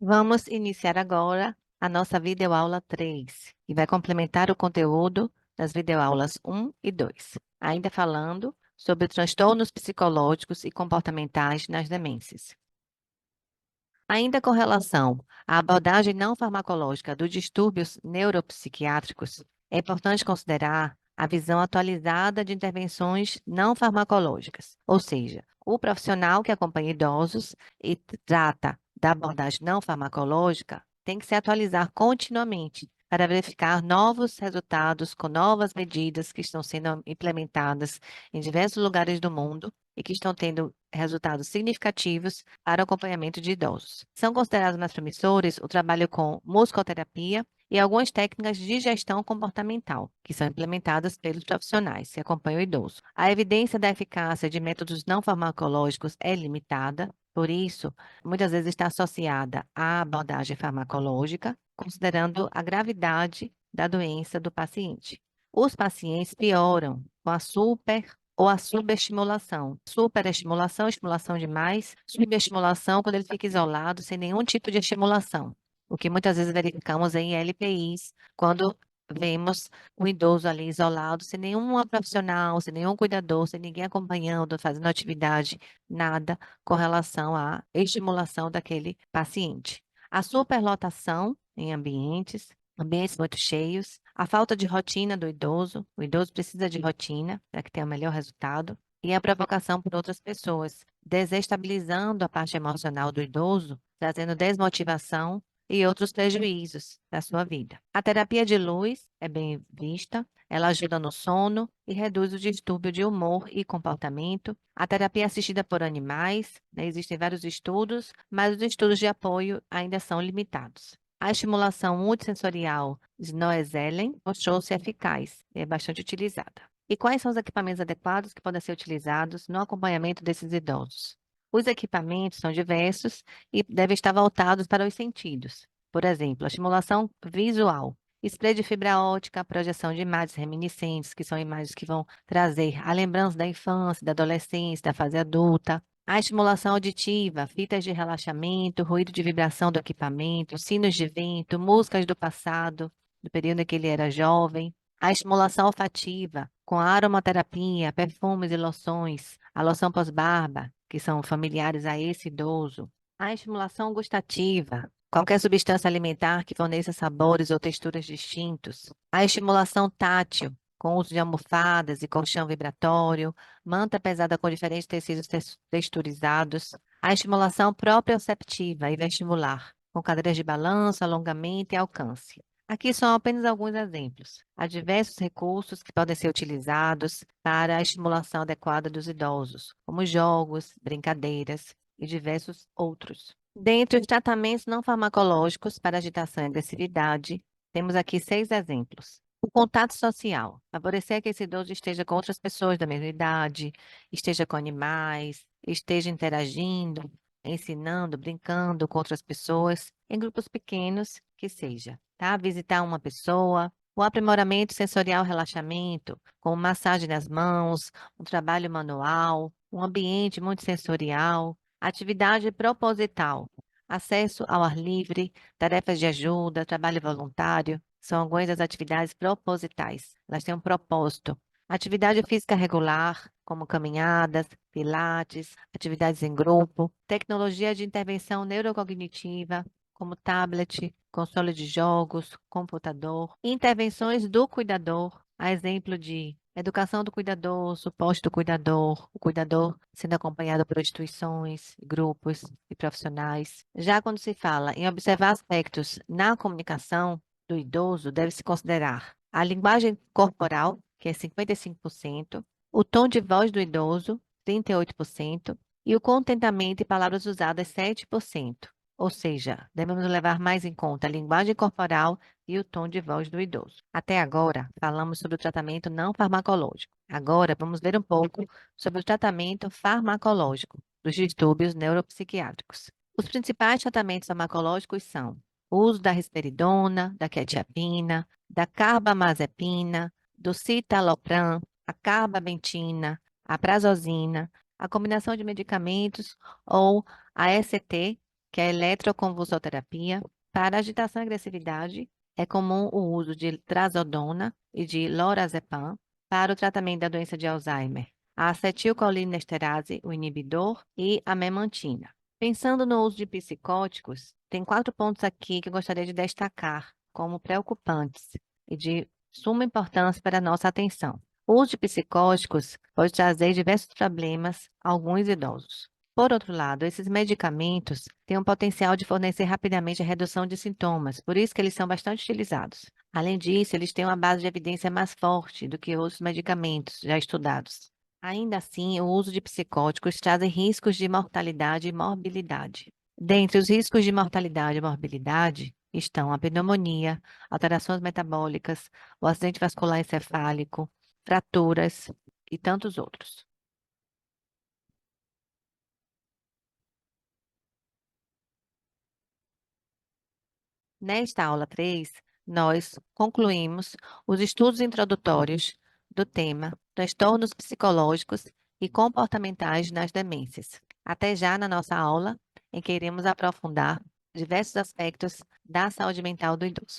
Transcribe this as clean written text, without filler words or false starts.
Vamos iniciar agora a nossa videoaula 3, que vai complementar o conteúdo das videoaulas 1 e 2, ainda falando sobre transtornos psicológicos e comportamentais nas demências. Ainda com relação à abordagem não farmacológica dos distúrbios neuropsiquiátricos, é importante considerar a visão atualizada de intervenções não farmacológicas, ou seja, o profissional que acompanha idosos e trata da abordagem não farmacológica tem que se atualizar continuamente para verificar novos resultados com novas medidas que estão sendo implementadas em diversos lugares do mundo e que estão tendo resultados significativos para o acompanhamento de idosos. São considerados mais promissores o trabalho com musicoterapia e algumas técnicas de gestão comportamental, que são implementadas pelos profissionais que acompanham o idoso. A evidência da eficácia de métodos não farmacológicos é limitada, por isso, muitas vezes está associada à abordagem farmacológica, considerando a gravidade da doença do paciente. Os pacientes pioram com a ou a subestimulação. Superestimulação, estimulação demais. Subestimulação, quando ele fica isolado, sem nenhum tipo de estimulação. O que muitas vezes verificamos em LPIs, quando vemos o idoso ali isolado, sem nenhum profissional, sem nenhum cuidador, sem ninguém acompanhando, fazendo atividade, nada com relação à estimulação daquele paciente. A superlotação em ambientes muito cheios, a falta de rotina do idoso, o idoso precisa de rotina para que tenha o melhor resultado, e a provocação por outras pessoas, desestabilizando a parte emocional do idoso, trazendo desmotivação e outros prejuízos da sua vida. A terapia de luz é bem vista, ela ajuda no sono e reduz o distúrbio de humor e comportamento. A terapia assistida por animais, né, existem vários estudos, mas os estudos de apoio ainda são limitados. A estimulação multissensorial Snoezelen mostrou-se eficaz e é bastante utilizada. E quais são os equipamentos adequados que podem ser utilizados no acompanhamento desses idosos? Os equipamentos são diversos e devem estar voltados para os sentidos. Por exemplo, a estimulação visual, spray de fibra ótica, projeção de imagens reminiscentes, que são imagens que vão trazer a lembrança da infância, da adolescência, da fase adulta. A estimulação auditiva, fitas de relaxamento, ruído de vibração do equipamento, sinos de vento, músicas do passado, do período em que ele era jovem. A estimulação olfativa, com a aromaterapia, perfumes e loções, a loção pós-barba, que são familiares a esse idoso. A estimulação gustativa, qualquer substância alimentar que forneça sabores ou texturas distintos. A estimulação tátil, com uso de almofadas e colchão vibratório, manta pesada com diferentes tecidos texturizados. A estimulação proprioceptiva e vestibular, com cadeiras de balanço, alongamento e alcance. Aqui são apenas alguns exemplos. Há diversos recursos que podem ser utilizados para a estimulação adequada dos idosos, como jogos, brincadeiras e diversos outros. Dentre os tratamentos não farmacológicos para agitação e agressividade, temos aqui 6 exemplos. O contato social, favorecer que esse idoso esteja com outras pessoas da mesma idade, esteja com animais, esteja interagindo, ensinando, brincando com outras pessoas, em grupos pequenos que seja, tá? Visitar uma pessoa, o aprimoramento sensorial, relaxamento, com massagem nas mãos, um trabalho manual, um ambiente muito sensorial, atividade proposital, acesso ao ar livre, tarefas de ajuda, trabalho voluntário, são algumas das atividades propositais. Elas têm um propósito. Atividade física regular, como caminhadas, pilates, atividades em grupo, tecnologia de intervenção neurocognitiva, como tablet, console de jogos, computador, intervenções do cuidador, a exemplo de educação do cuidador, suporte do cuidador, o cuidador sendo acompanhado por instituições, grupos e profissionais. Já quando se fala em observar aspectos na comunicação do idoso, deve-se considerar a linguagem corporal, que é 55%, o tom de voz do idoso, 38%, e o contentamento e palavras usadas, 7%. Ou seja, devemos levar mais em conta a linguagem corporal e o tom de voz do idoso. Até agora, falamos sobre o tratamento não farmacológico. Agora, vamos ver um pouco sobre o tratamento farmacológico dos distúrbios neuropsiquiátricos. Os principais tratamentos farmacológicos são o uso da risperidona, da quetiapina, da carbamazepina, do citalopram, a carbapentina, a prazosina, a combinação de medicamentos ou a ECT, que é a eletroconvulsoterapia. Para agitação e agressividade, é comum o uso de trazodona e de lorazepam. Para o tratamento da doença de Alzheimer, a acetilcolinesterase, o inibidor, e a memantina. Pensando no uso de psicóticos, tem 4 pontos aqui que eu gostaria de destacar como preocupantes e de suma importância para a nossa atenção. O uso de psicóticos pode trazer diversos problemas a alguns idosos. Por outro lado, esses medicamentos têm um potencial de fornecer rapidamente a redução de sintomas, por isso que eles são bastante utilizados. Além disso, eles têm uma base de evidência mais forte do que outros medicamentos já estudados. Ainda assim, o uso de psicóticos traz riscos de mortalidade e morbilidade. Dentre os riscos de mortalidade e morbilidade estão a pneumonia, alterações metabólicas, o acidente vascular encefálico, fraturas e tantos outros. Nesta aula 3, nós concluímos os estudos introdutórios do tema transtornos psicológicos e comportamentais nas demências. Até já na nossa aula, em que iremos aprofundar diversos aspectos da saúde mental do idoso.